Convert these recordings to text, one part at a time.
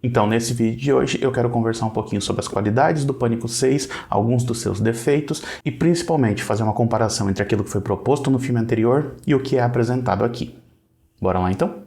Então, nesse vídeo de hoje, eu quero conversar um pouquinho sobre as qualidades do Pânico 6, alguns dos seus defeitos e principalmente fazer uma comparação entre aquilo que foi proposto no filme anterior e o que é apresentado aqui. Bora lá então?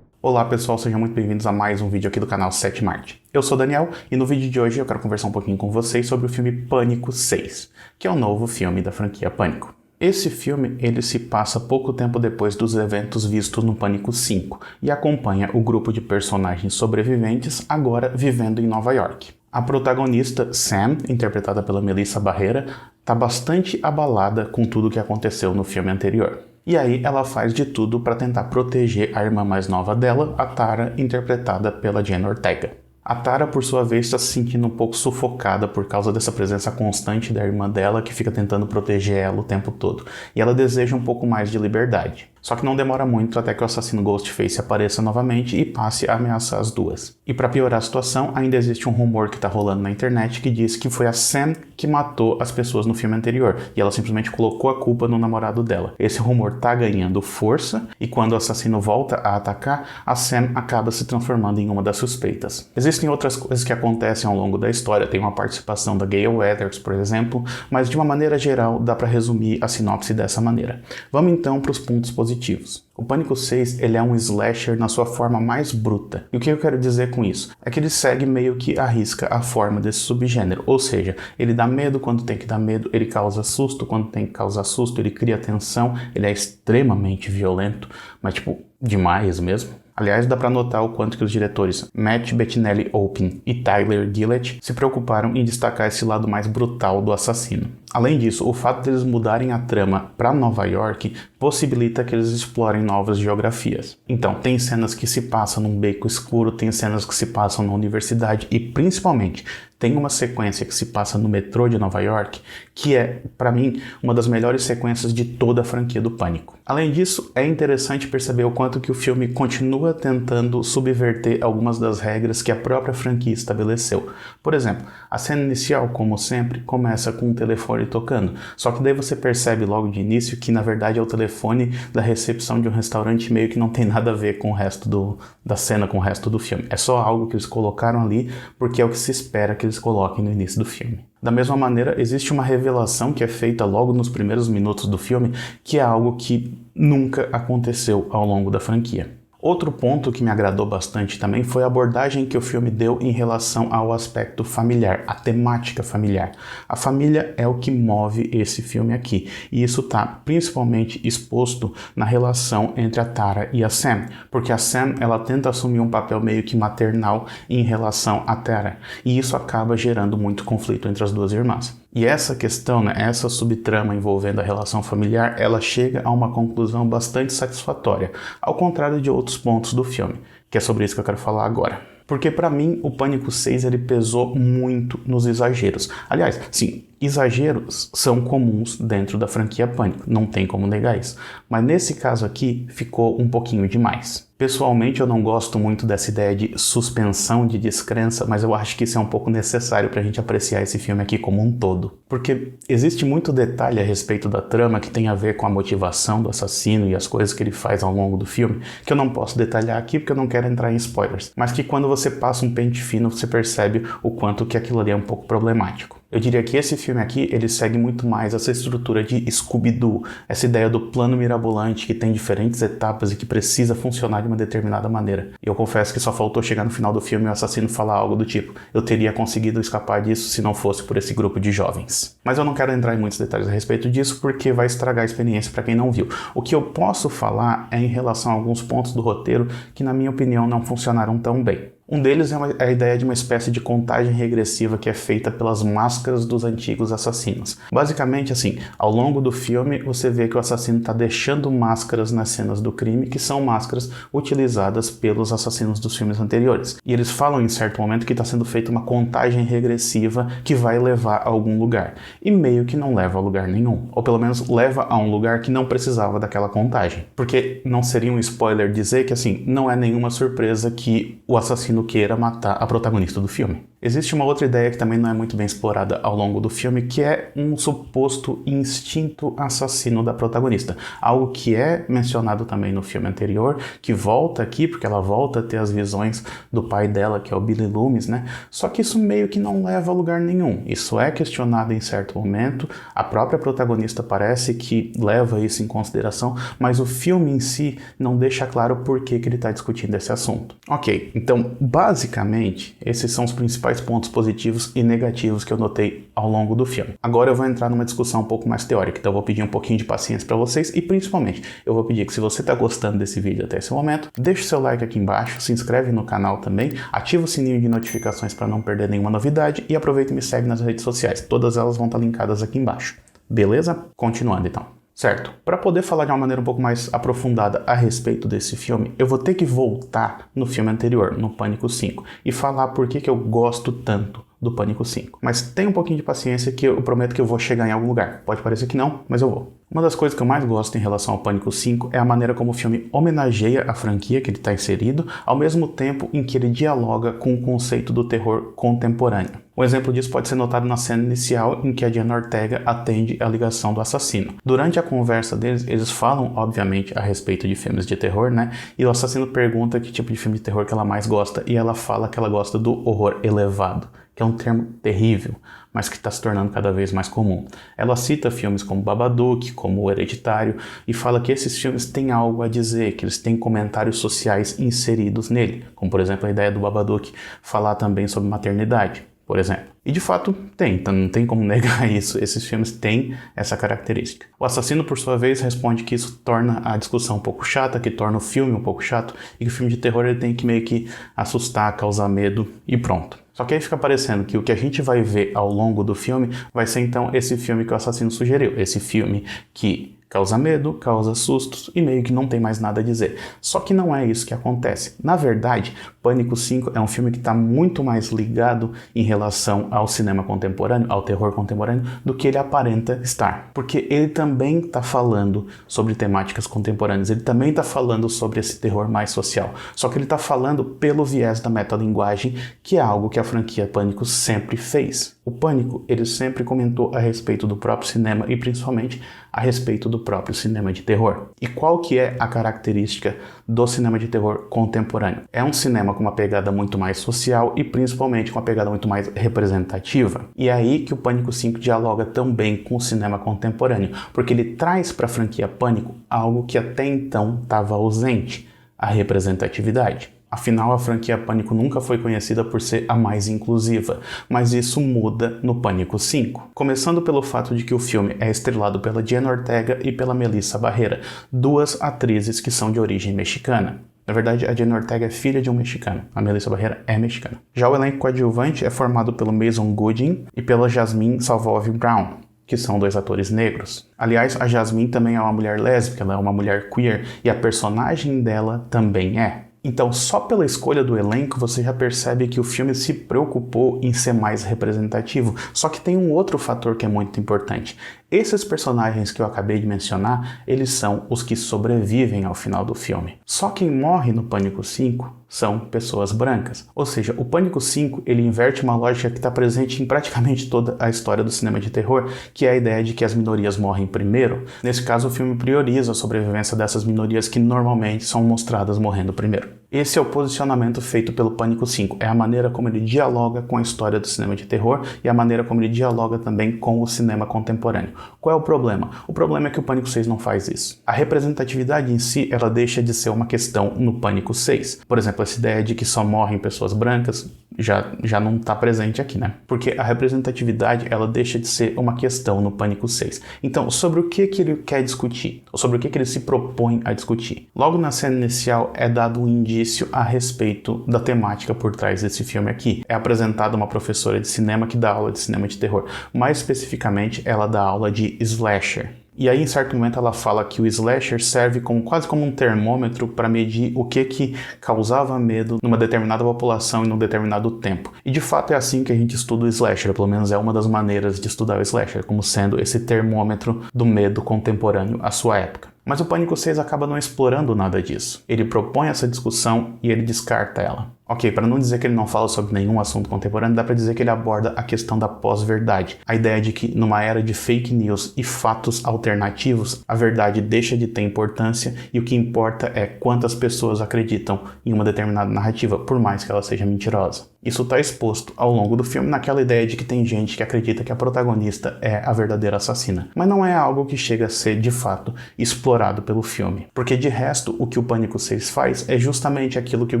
Olá pessoal, sejam muito bem-vindos a mais um vídeo aqui do canal 7marte. Eu sou o Daniel e no vídeo de hoje eu quero conversar um pouquinho com vocês sobre o filme Pânico 6, que é o novo filme da franquia Pânico. Esse filme ele se passa pouco tempo depois dos eventos vistos no Pânico 5 e acompanha o grupo de personagens sobreviventes agora vivendo em Nova York. A protagonista, Sam, interpretada pela Melissa Barrera, está bastante abalada com tudo o que aconteceu no filme anterior. E aí ela faz de tudo para tentar proteger a irmã mais nova dela, a Tara, interpretada pela Jenna Ortega. A Tara, por sua vez, está se sentindo um pouco sufocada por causa dessa presença constante da irmã dela que fica tentando proteger ela o tempo todo. E ela deseja um pouco mais de liberdade. Só que não demora muito até que o assassino Ghostface apareça novamente e passe a ameaçar as duas. E para piorar a situação, ainda existe um rumor que está rolando na internet que diz que foi a Sam que matou as pessoas no filme anterior e ela simplesmente colocou a culpa no namorado dela. Esse rumor tá ganhando força e quando o assassino volta a atacar, a Sam acaba se transformando em uma das suspeitas. Existem outras coisas que acontecem ao longo da história, tem uma participação da Gale Weathers, por exemplo, mas de uma maneira geral dá para resumir a sinopse dessa maneira. Vamos então para os pontos positivos. O Pânico 6 ele é um slasher na sua forma mais bruta. E o que eu quero dizer com isso? É que ele segue meio que à risca a forma desse subgênero, ou seja, ele dá medo quando tem que dar medo, ele causa susto quando tem que causar susto, ele cria tensão, ele é extremamente violento, mas tipo, demais mesmo. Aliás, dá pra notar o quanto que os diretores Matt Bettinelli-Olpin e Tyler Gillett se preocuparam em destacar esse lado mais brutal do assassino. Além disso, o fato de eles mudarem a trama para Nova York possibilita que eles explorem novas geografias. Então, tem cenas que se passam num beco escuro, tem cenas que se passam na universidade e, principalmente, tem uma sequência que se passa no metrô de Nova York, que é, para mim, uma das melhores sequências de toda a franquia do Pânico. Além disso, é interessante perceber o quanto que o filme continua tentando subverter algumas das regras que a própria franquia estabeleceu. Por exemplo, a cena inicial, como sempre, começa com um telefone tocando, só que daí você percebe logo de início que na verdade é o telefone da recepção de um restaurante meio que não tem nada a ver com o resto da cena, com o resto do filme. É só algo que eles colocaram ali porque é o que se espera que eles coloquem no início do filme. Da mesma maneira, existe uma revelação que é feita logo nos primeiros minutos do filme, que é algo que nunca aconteceu ao longo da franquia. Outro ponto que me agradou bastante também foi a abordagem que o filme deu em relação ao aspecto familiar, a temática familiar. A família é o que move esse filme aqui, e isso está principalmente exposto na relação entre a Tara e a Sam, porque a Sam ela tenta assumir um papel meio que maternal em relação à Tara, e isso acaba gerando muito conflito entre as duas irmãs. E essa questão, essa subtrama envolvendo a relação familiar, ela chega a uma conclusão bastante satisfatória, ao contrário de outros pontos do filme, que é sobre isso que eu quero falar agora. Porque para mim, o Pânico 6 ele pesou muito nos exageros. Aliás, sim, exageros são comuns dentro da franquia Pânico, não tem como negar isso. Mas nesse caso aqui, ficou um pouquinho demais. Pessoalmente, eu não gosto muito dessa ideia de suspensão de descrença, mas eu acho que isso é um pouco necessário para a gente apreciar esse filme aqui como um todo. Porque existe muito detalhe a respeito da trama que tem a ver com a motivação do assassino e as coisas que ele faz ao longo do filme, que eu não posso detalhar aqui porque eu não quero entrar em spoilers, mas que quando você passa um pente fino, você percebe o quanto que aquilo ali é um pouco problemático. Eu diria que esse filme aqui, ele segue muito mais essa estrutura de Scooby-Doo, essa ideia do plano mirabolante que tem diferentes etapas e que precisa funcionar de uma determinada maneira. E eu confesso que só faltou chegar no final do filme e o assassino falar algo do tipo: eu teria conseguido escapar disso se não fosse por esse grupo de jovens. Mas eu não quero entrar em muitos detalhes a respeito disso porque vai estragar a experiência para quem não viu. O que eu posso falar é em relação a alguns pontos do roteiro que, na minha opinião, não funcionaram tão bem. Um deles é a ideia de uma espécie de contagem regressiva que é feita pelas máscaras dos antigos assassinos. Basicamente, assim, ao longo do filme você vê que o assassino está deixando máscaras nas cenas do crime, que são máscaras utilizadas pelos assassinos dos filmes anteriores. E eles falam em certo momento que está sendo feita uma contagem regressiva que vai levar a algum lugar. E meio que não leva a lugar nenhum. Ou pelo menos leva a um lugar que não precisava daquela contagem. Porque não seria um spoiler dizer que, assim, não é nenhuma surpresa que o assassino queira matar a protagonista do filme. Existe uma outra ideia que também não é muito bem explorada ao longo do filme, que é um suposto instinto assassino da protagonista. Algo que é mencionado também no filme anterior, que volta aqui, porque ela volta a ter as visões do pai dela, que é o Billy Loomis, né? Só que isso meio que não leva a lugar nenhum. Isso é questionado em certo momento, a própria protagonista parece que leva isso em consideração, mas o filme em si não deixa claro por que ele está discutindo esse assunto. Ok, então basicamente esses são os principais pontos positivos e negativos que eu notei ao longo do filme. Agora eu vou entrar numa discussão um pouco mais teórica, então eu vou pedir um pouquinho de paciência para vocês e principalmente eu vou pedir que se você está gostando desse vídeo até esse momento, deixe o seu like aqui embaixo, se inscreve no canal também, ativa o sininho de notificações para não perder nenhuma novidade e aproveita e me segue nas redes sociais, todas elas vão estar linkadas aqui embaixo. Beleza? Continuando então. Certo, para poder falar de uma maneira um pouco mais aprofundada a respeito desse filme, eu vou ter que voltar no filme anterior, no Pânico 5, e falar por que eu gosto tanto do Pânico 5. Mas tenha um pouquinho de paciência que eu prometo que eu vou chegar em algum lugar. Pode parecer que não, mas eu vou. Uma das coisas que eu mais gosto em relação ao Pânico 5 é a maneira como o filme homenageia a franquia que ele está inserido, ao mesmo tempo em que ele dialoga com o conceito do terror contemporâneo. Um exemplo disso pode ser notado na cena inicial em que a Jenna Ortega atende a ligação do assassino. Durante a conversa deles, eles falam, obviamente, a respeito de filmes de terror, né? E o assassino pergunta que tipo de filme de terror que ela mais gosta e ela fala que ela gosta do horror elevado, que é um termo terrível, mas que está se tornando cada vez mais comum. Ela cita filmes como Babadook, como O Hereditário, e fala que esses filmes têm algo a dizer, que eles têm comentários sociais inseridos nele, como por exemplo a ideia do Babadook falar também sobre maternidade, por exemplo. E de fato tem, então não tem como negar isso, esses filmes têm essa característica. O assassino, por sua vez, responde que isso torna a discussão um pouco chata, que torna o filme um pouco chato, e que o filme de terror ele tem que meio que assustar, causar medo e pronto. Só que aí fica parecendo que o que a gente vai ver ao longo do filme vai ser então esse filme que o assassino sugeriu, esse filme que causa medo, causa sustos e meio que não tem mais nada a dizer. Só que não é isso que acontece. Na verdade, Pânico 5 é um filme que está muito mais ligado em relação ao cinema contemporâneo, ao terror contemporâneo, do que ele aparenta estar. Porque ele também está falando sobre temáticas contemporâneas, ele também está falando sobre esse terror mais social. Só que ele está falando pelo viés da metalinguagem, que é algo que a franquia Pânico sempre fez. O Pânico, ele sempre comentou a respeito do próprio cinema e principalmente a respeito do próprio cinema de terror. E qual que é a característica do cinema de terror contemporâneo? É um cinema com uma pegada muito mais social e principalmente com uma pegada muito mais representativa. E é aí que o Pânico 5 dialoga também com o cinema contemporâneo, porque ele traz para a franquia Pânico algo que até então estava ausente, a representatividade. Afinal, a franquia Pânico nunca foi conhecida por ser a mais inclusiva, mas isso muda no Pânico 5. Começando pelo fato de que o filme é estrelado pela Jenna Ortega e pela Melissa Barrera, duas atrizes que são de origem mexicana. Na verdade, a Jenna Ortega é filha de um mexicano, a Melissa Barrera é mexicana. Já o elenco coadjuvante é formado pelo Mason Gooding e pela Jasmine Salvove Brown, que são dois atores negros. Aliás, a Jasmine também é uma mulher lésbica, ela é uma mulher queer, e a personagem dela também é. Então, só pela escolha do elenco, você já percebe que o filme se preocupou em ser mais representativo. Só que tem um outro fator que é muito importante. Esses personagens que eu acabei de mencionar, eles são os que sobrevivem ao final do filme. Só quem morre no Pânico 5 são pessoas brancas. Ou seja, o Pânico 5, ele inverte uma lógica que está presente em praticamente toda a história do cinema de terror, que é a ideia de que as minorias morrem primeiro. Nesse caso, o filme prioriza a sobrevivência dessas minorias que normalmente são mostradas morrendo primeiro. Esse é o posicionamento feito pelo Pânico 5, é a maneira como ele dialoga com a história do cinema de terror e a maneira como ele dialoga também com o cinema contemporâneo. Qual é o problema? O problema é que o Pânico 6 não faz isso. A representatividade em si, ela deixa de ser uma questão no Pânico 6. Por exemplo, essa ideia de que só morrem pessoas brancas já não está presente aqui, né? Porque a representatividade, ela deixa de ser uma questão no Pânico 6. Então, sobre o que ele quer discutir? Ou sobre o que ele se propõe a discutir? Logo na cena inicial é dado um indício a respeito da temática por trás desse filme aqui. É apresentada uma professora de cinema que dá aula de cinema de terror. Mais especificamente, ela dá aula de slasher. E aí, em certo momento, ela fala que o slasher serve quase como um termômetro para medir o que causava medo numa determinada população e num determinado tempo. E de fato é assim que a gente estuda o slasher, pelo menos é uma das maneiras de estudar o slasher, como sendo esse termômetro do medo contemporâneo à sua época. Mas o Pânico 6 acaba não explorando nada disso. Ele propõe essa discussão e ele descarta ela. Ok, para não dizer que ele não fala sobre nenhum assunto contemporâneo, dá para dizer que ele aborda a questão da pós-verdade. A ideia de que numa era de fake news e fatos alternativos, a verdade deixa de ter importância e o que importa é quantas pessoas acreditam em uma determinada narrativa, por mais que ela seja mentirosa. Isso está exposto ao longo do filme naquela ideia de que tem gente que acredita que a protagonista é a verdadeira assassina. Mas não é algo que chega a ser, de fato, explorado pelo filme. Porque de resto, o que o Pânico 6 faz é justamente aquilo que o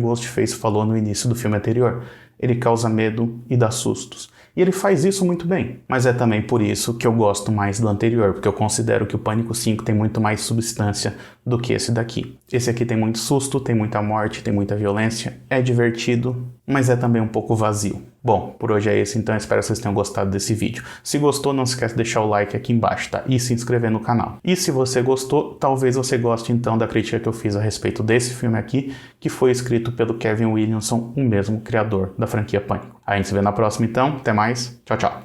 Ghostface falou no início do filme anterior. Ele causa medo e dá sustos. E ele faz isso muito bem. Mas é também por isso que eu gosto mais do anterior, porque eu considero que o Pânico 5 tem muito mais substância do que esse daqui. Esse aqui tem muito susto, tem muita morte, tem muita violência, é divertido, mas é também um pouco vazio. Bom, por hoje é esse, então espero que vocês tenham gostado desse vídeo. Se gostou, não se esquece de deixar o like aqui embaixo, tá? E se inscrever no canal. E se você gostou, talvez você goste então da crítica que eu fiz a respeito desse filme aqui, que foi escrito pelo Kevin Williamson, o mesmo criador da franquia Pânico. A gente se vê na próxima então, até mais, tchau, tchau.